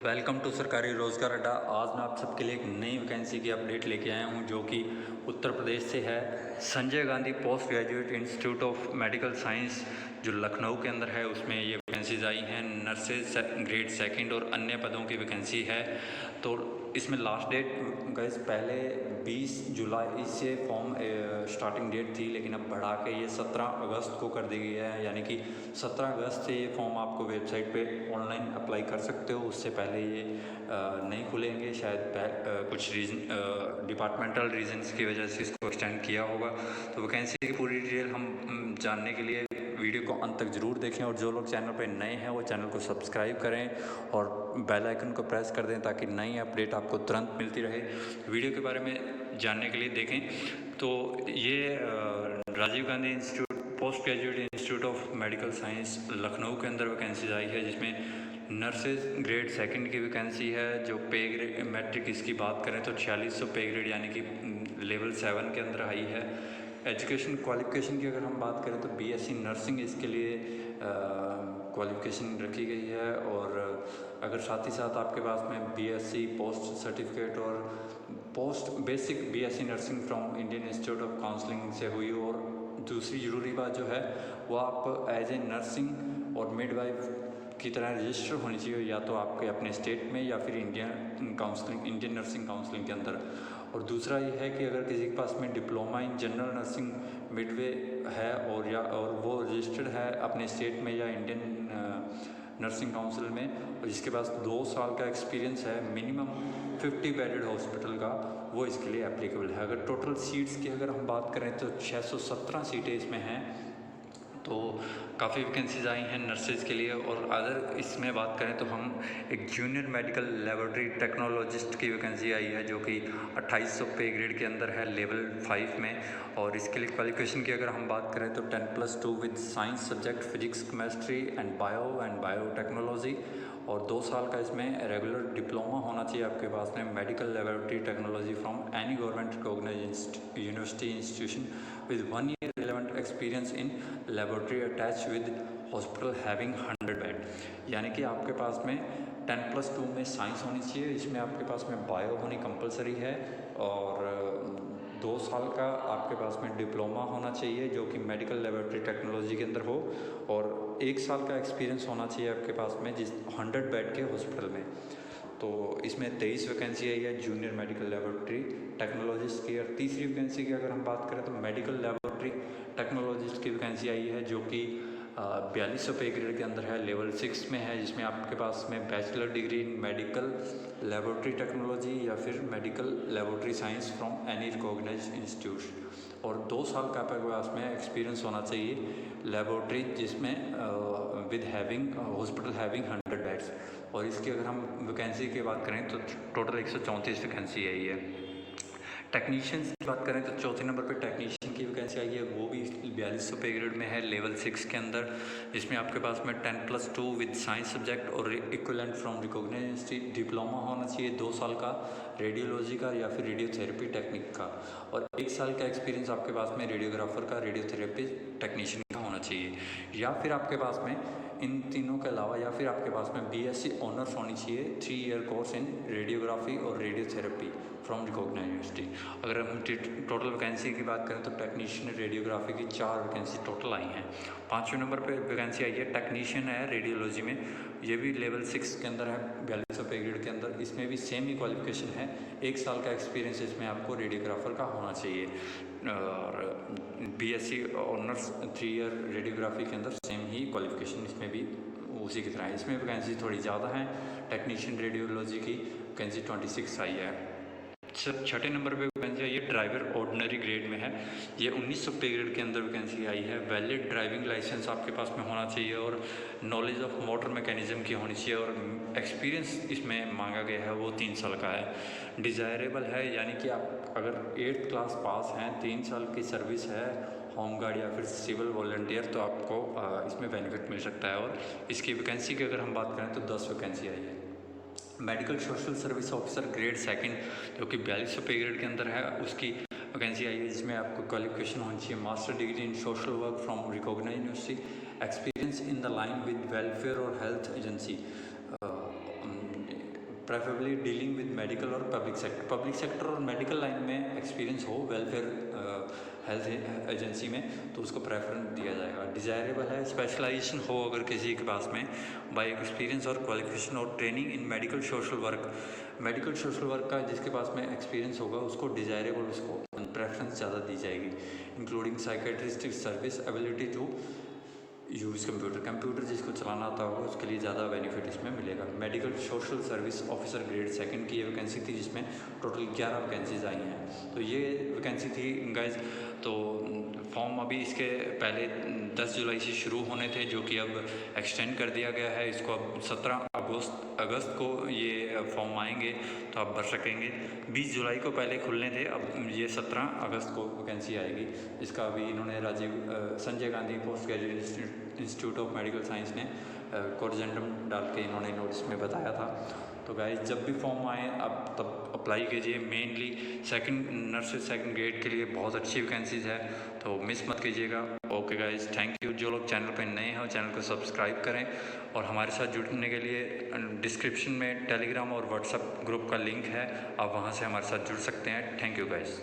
Welcome to सरकारी रोज़गार अड्डा। आज मैं आप सबके लिए एक नई वैकेंसी की अपडेट लेके आया हूं जो कि उत्तर प्रदेश से है। Sanjay Gandhi post graduate institute of medical science जो लखनऊ के अंदर है, उसमें ये वैकेंसीज आई हैं। नर्सेज ग्रेड सेकंड और अन्य पदों की वैकेंसी है। तो इसमें लास्ट डेट गैस पहले 20 जुलाई से फॉर्म स्टार्टिंग डेट थी, लेकिन अब बढ़ा के ये 17 अगस्त को कर दी गई है। यानी कि 17 अगस्त से ये फॉर्म आपको वेबसाइट पे ऑनलाइन अप्लाई कर सकते हो। उससे पहले ये नहीं खुलेंगे, शायद कुछ रीजन डिपार्टमेंटल रीजंस की वजह से इसको एक्सटेंड किया होगा। तो वैकेंसी की पूरी डिटेल हम जानने के लिए वीडियो को अंत तक ज़रूर देखें, और जो लोग चैनल पर नए हैं वो चैनल को सब्सक्राइब करें और बेल आइकन को प्रेस कर दें ताकि नई अपडेट आपको तुरंत मिलती रहे। वीडियो के बारे में जानने के लिए देखें तो ये Rajiv Gandhi institute post graduate institute of medical science Lucknow के अंदर वैकेंसीज आई है, जिसमें नर्सेज ग्रेड सेकंड की वैकेंसी है। जो पे ग्रेड मैट्रिक इसकी बात करें तो 4600 पे ग्रेड यानी कि लेवल 7 के अंदर आई है। एजुकेशन क्वालिफिकेशन की अगर हम बात करें तो बीएससी नर्सिंग इसके लिए क्वालिफिकेशन रखी गई है। और अगर साथ ही साथ आपके पास में बीएससी पोस्ट सर्टिफिकेट और post basic BSc nursing from Indian institute of counselling से हुई, और दूसरी ज़रूरी बात जो है वो आप एज ए नर्सिंग और मिडवाइफ की तरह रजिस्टर होनी चाहिए, या तो आपके अपने स्टेट में या फिर इंडियन नर्सिंग काउंसलिंग के अंदर। और दूसरा ये है कि अगर किसी के पास में diploma in general nursing Midway है और वो रजिस्टर्ड है अपने स्टेट में या इंडियन नर्सिंग काउंसिल में, और जिसके पास 2 साल का एक्सपीरियंस है मिनिमम 50 बेडेड हॉस्पिटल का, वो इसके लिए एप्लीकेबल है। अगर टोटल सीट्स की अगर हम बात करें तो 617 सीटें इसमें हैं। तो काफ़ी वैकेंसीज आई हैं नर्सेज के लिए। और अगर इसमें बात करें तो हम एक जूनियर मेडिकल लेबोरेटरी टेक्नोलॉजिस्ट की वैकेंसी आई है जो कि 2800 पे ग्रेड के अंदर है लेवल 5 में। और इसके लिए क्वालिफिकेशन की अगर हम बात करें तो 10+2 with science subject physics chemistry and biotechnology, और 2 साल का इसमें रेगुलर डिप्लोमा होना चाहिए आपके पास में medical laboratory technology from any government recognised university institution with 1 year relevant experience in laboratory attach with hospital having 100 bed. यानी कि आपके पास में 10+2 में साइंस होनी चाहिए, इसमें आपके पास में बायो होनी कंपलसरी है, और 2 साल का आपके पास में डिप्लोमा होना चाहिए जो कि मेडिकल लेबोरेटरी टेक्नोलॉजी के अंदर हो, और 1 साल का एक्सपीरियंस होना चाहिए आपके पास में जिस 100 बेड के हॉस्पिटल में। तो इसमें 23 वैकेंसी आई है जूनियर मेडिकल लेबोरेटरी टेक्नोलॉजिस्ट की। और तीसरी वैकेंसी की अगर हम बात करें तो मेडिकल लेबोरेटरी टेक्नोलॉजिस्ट की वैकेंसी आई है जो कि 4200 पे ग्रेड के अंदर है, लेवल 6 में है, जिसमें आपके पास में bachelor degree in medical laboratory technology या फिर medical laboratory science from any recognised institute, और 2 साल का आपके पास में एक्सपीरियंस होना चाहिए लेबोरेटरी जिसमें with having hospital having 100 beds. और इसकी अगर हम वैकेंसी की बात करें तो टोटल 134 वैकेंसी आई है। टेक्नीशियंस की बात करें तो चौथे नंबर पे टेक्नीशियन की वैकेंसी आई है, वो भी 4200 पे ग्रेड में है लेवल 6 के अंदर, जिसमें आपके पास में 10+2 विद साइंस सब्जेक्ट और equivalent from recognised institute diploma होना चाहिए 2 साल का रेडियोलॉजी का या फिर रेडियोथेरेपी टेक्निक का, और 1 साल का एक्सपीरियंस आपके पास में रेडियोग्राफर का रेडियोथेरेपी टेक्नीशियन का होना चाहिए। या फिर आपके पास में इन तीनों के अलावा या फिर आपके पास में बीएससी ऑनर्स होनी चाहिए 3 ईयर कोर्स इन रेडियोग्राफी और रेडियोथेरेपी फ्रॉम रिकॉग्नाइज्ड यूनिवर्सिटी। अगर हम टोटल वैकेंसी की बात करें तो टेक्नीशियन रेडियोग्राफी की 4 वैकेंसी टोटल आई हैं। 5वें नंबर पे वैकेंसी आई है टेक्नीशियन है रेडियोलॉजी में, ये भी लेवल 6 के अंदर है 4200 पे ग्रेड के अंदर। इसमें भी सेम ही क्वालिफिकेशन है, 1 साल का एक्सपीरियंस इसमें आपको रेडियोग्राफर का होना चाहिए। और बीएससी ऑनर्स 3 ईयर रेडियोग्राफी के अंदर सेम ही क्वालिफिकेशन इसमें भी उसी की तरह है। इसमें वैकेंसी थोड़ी ज़्यादा है, टेक्नीशियन रेडियोलॉजी की वैकेंसी 26 आई है। छठे नंबर पे वैकेंसी आई है ड्राइवर ऑर्डिनरी ग्रेड में है, ये 1900 पे ग्रेड के अंदर वैकेंसी आई है। वैलिड ड्राइविंग लाइसेंस आपके पास में होना चाहिए और नॉलेज ऑफ मोटर मैकेनिज्म की होनी चाहिए, और एक्सपीरियंस इसमें मांगा गया है वो 3 साल का है। डिज़ायरेबल है, यानी कि आप अगर 8th क्लास पास हैं, 3 साल की सर्विस है होम गार्ड या फिर सिविल वॉलंटियर, तो आपको इसमें बेनिफिट मिल सकता है। और इसकी वैकेंसी की अगर हम बात करें तो 10 वैकेंसी आई है। Medical social service officer grade second जो कि 4200 पे ग्रेड के अंदर है, उसकी वैकेंसी आई है, जिसमें आपको क्वालिफिकेशन होनी चाहिए master degree in social work from recognised university, experience in the line with welfare और health agency, preferably dealing with medical और पब्लिक सेक्टर और मेडिकल लाइन में एक्सपीरियंस हो वेलफेयर हेल्थ एजेंसी में, तो उसको प्रेफरेंस दिया जाएगा। डिज़ायरेबल है स्पेशलाइजेशन हो अगर किसी के पास में बाय एक्सपीरियंस और क्वालिफिकेशन और training in medical social work का जिसके पास में एक्सपीरियंस होगा उसको डिज़ायरेबल, उसको प्रेफरेंस ज़्यादा दी जाएगी। Including psychiatric service, ability to use computer जिसको चलाना आता होगा उसके लिए ज़्यादा बेनिफिट इसमें मिलेगा। Medical social service officer grade 2 की ये वैकेंसी थी जिसमें टोटल 11 वैकेंसीज आई हैं। तो ये वैकेंसी थी गाइज। तो फॉर्म अभी इसके पहले 10 जुलाई से शुरू होने थे, जो कि अब एक्सटेंड कर दिया गया है। इसको अब 17 अगस्त को ये फॉर्म आएंगे तो आप भर सकेंगे। 20 जुलाई को पहले खुलने थे, अब ये 17 अगस्त को वैकेंसी आएगी। इसका अभी इन्होंने Sanjay Gandhi post graduate institute of medical science ने कोरिजेंडम डाल के इन्होंने नोटिस में बताया था। तो गाइस जब भी फॉर्म आए आप तब अप्लाई कीजिए। मेनली नर्सेज सेकंड ग्रेड के लिए बहुत अच्छी वैकेंसीज़ है, तो मिस मत कीजिएगा। Okay guys, thank you. जो लोग चैनल पर नए हैं चैनल को सब्सक्राइब करें और हमारे साथ जुड़ने के लिए डिस्क्रिप्शन में टेलीग्राम और व्हाट्सएप ग्रुप का लिंक है, आप वहाँ से हमारे साथ जुड़ सकते हैं। Thank you guys.